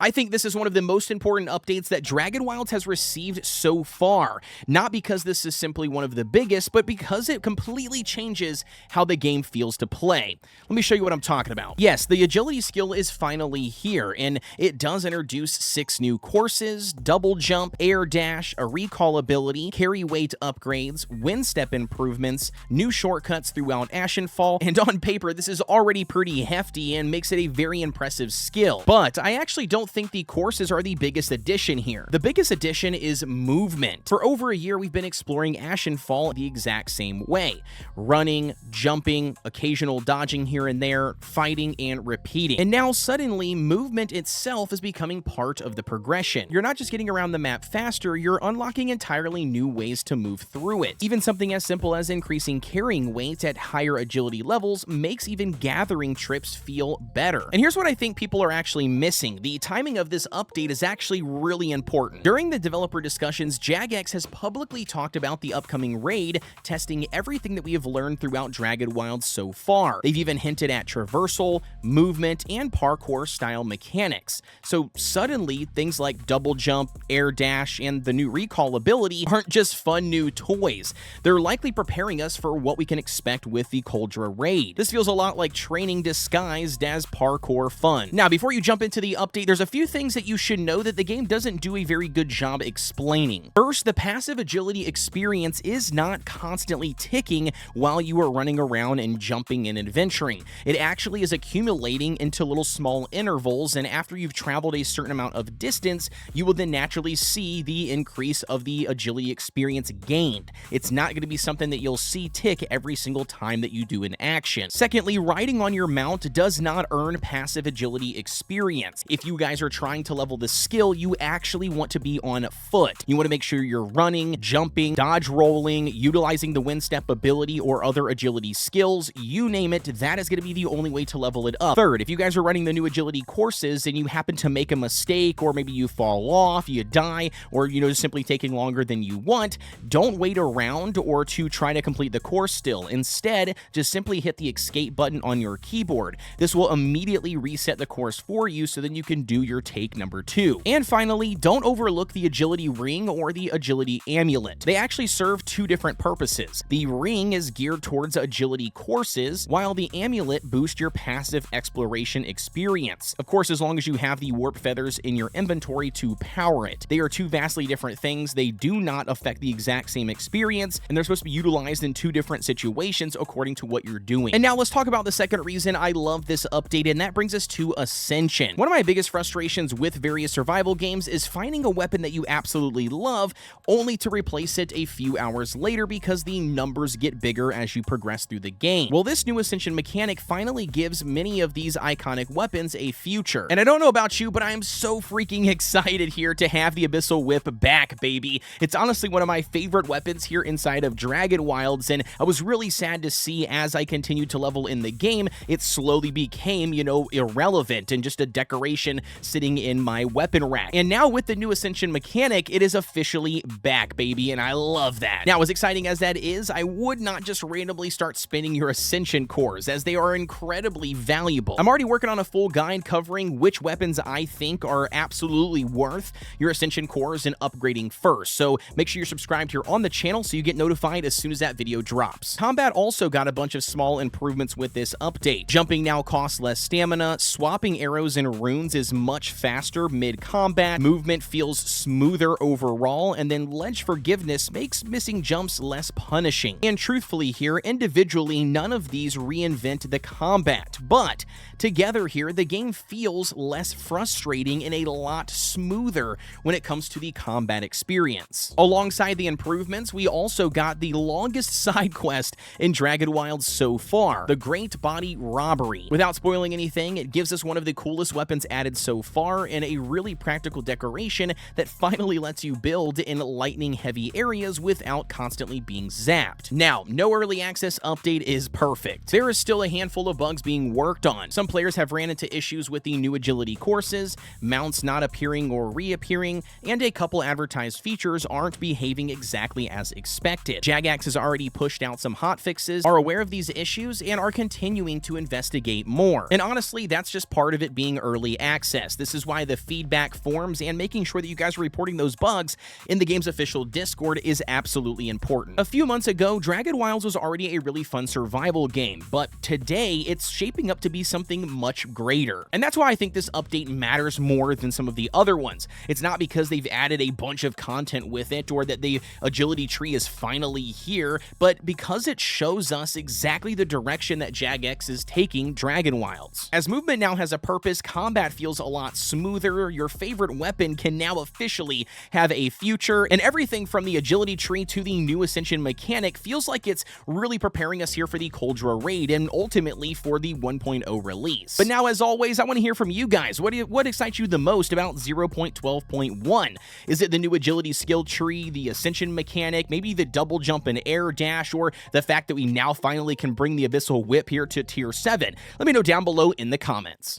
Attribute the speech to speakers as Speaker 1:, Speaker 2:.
Speaker 1: I think this is one of the most important updates that Dragonwilds has received so far, not because this is simply one of the biggest, but because it completely changes how the game feels to play. Let me show you what I'm talking about. Yes, the agility skill is finally here, and it does introduce 6 new courses, double jump, air dash, a recall ability, carry weight upgrades, wind step improvements, new shortcuts throughout Ascension, and on paper this is already pretty hefty and makes it a very impressive skill. But I actually don't think the courses are the biggest addition here. The biggest addition is movement. For over a year, we've been exploring Ascension the exact same way. Running, jumping, occasional dodging here and there, fighting, and repeating. And now suddenly, movement itself is becoming part of the progression. You're not just getting around the map faster, you're unlocking entirely new ways to move through it. Even something as simple as increasing carrying weight at higher agility levels makes even gathering trips feel better. And here's what I think people are actually missing. The timing of this update is actually really important. During the developer discussions, Jagex has publicly talked about the upcoming raid, testing everything that we have learned throughout Dragonwilds so far. They've even hinted at traversal, movement, and parkour style mechanics. So suddenly, things like double jump, air dash, and the new recall ability aren't just fun new toys. They're likely preparing us for what we can expect with the Coldra raid. This feels a lot like training disguised as parkour fun. Now, before you jump into the update, there's a few things that you should know that the game doesn't do a very good job explaining. First, the passive agility experience is not constantly ticking while you are running around and jumping and adventuring. It actually is accumulating into little small intervals, and after you've traveled a certain amount of distance, you will then naturally see the increase of the agility experience gained. It's not going to be something that you'll see tick every single time that you do an action. Secondly, riding on your mount does not earn passive agility experience. If you guys are trying to level the skill, you actually want to be on foot. You want to make sure you're running, jumping, dodge rolling, utilizing the wind step ability or other agility skills, you name it, that is going to be the only way to level it up. Third, if you guys are running the new agility courses and you happen to make a mistake, or maybe you fall off, you die, or simply taking longer than you want, don't wait around or to try to complete the course still. Instead, just simply hit the escape button on your keyboard. This will immediately reset the course for you so then you can do your take number 2. And finally, don't overlook the agility ring or the agility amulet. They actually serve 2 different purposes. The ring is geared towards agility courses, while the amulet boosts your passive exploration experience. Of course, as long as you have the warp feathers in your inventory to power it. They are 2 vastly different things. They do not affect the exact same experience, and they're supposed to be utilized in 2 different situations according to what you're doing. And now let's talk about the second reason I love this update, and that brings us to Ascension. One of my biggest frustrations with various survival games is finding a weapon that you absolutely love, only to replace it a few hours later because the numbers get bigger as you progress through the game. Well, this new Ascension mechanic finally gives many of these iconic weapons a future. And I don't know about you, but I am so freaking excited here to have the Abyssal Whip back, baby. It's honestly one of my favorite weapons here inside of Dragonwilds, and I was really sad to see as I continued to level in the game, it slowly became, irrelevant and just a decoration sitting in my weapon rack. And now with the new Ascension mechanic, it is officially back, baby, and I love that. Now, as exciting as that is, I would not just randomly start spinning your Ascension cores, as they are incredibly valuable. I'm already working on a full guide covering which weapons I think are absolutely worth your Ascension cores and upgrading first, so make sure you're subscribed here on the channel so you get notified as soon as that video drops. Combat also got a bunch of small improvements with this update. Jumping now costs less stamina, swapping arrows and runes is much faster mid-combat, movement feels smoother overall, and then ledge forgiveness makes missing jumps less punishing. And truthfully here, individually, none of these reinvent the combat, but together here, the game feels less frustrating and a lot smoother when it comes to the combat experience. Alongside the improvements, we also got the longest side quest in Dragonwilds so far, the Great Body Robbery. Without spoiling anything, it gives us one of the coolest weapons added so far and a really practical decoration that finally lets you build in lightning-heavy areas without constantly being zapped. Now, no early access update is perfect. There is still a handful of bugs being worked on. Some players have ran into issues with the new agility courses, mounts not appearing or reappearing, and a couple advertised features aren't behaving exactly as expected. Jagex has already pushed out some hotfixes, are aware of these issues, and are continuing to investigate more. And honestly, that's just part of it being early access. process. This is why the feedback forms and making sure that you guys are reporting those bugs in the game's official Discord is absolutely important. A few months ago, Dragonwilds was already a really fun survival game, but today it's shaping up to be something much greater. And that's why I think this update matters more than some of the other ones. It's not because they've added a bunch of content with it or that the agility tree is finally here, but because it shows us exactly the direction that Jagex is taking Dragonwilds. As movement now has a purpose, combat feels a lot smoother, your favorite weapon can now officially have a future, and everything from the agility tree to the new Ascension mechanic feels like it's really preparing us here for the Coldra raid and ultimately for the 1.0 release. But now, as always, I want to hear from you guys. What excites you the most about 0.12.1? Is it the new agility skill tree, the Ascension mechanic, maybe the double jump and air dash, or the fact that we now finally can bring the Abyssal Whip here to tier 7? Let me know down below in the comments.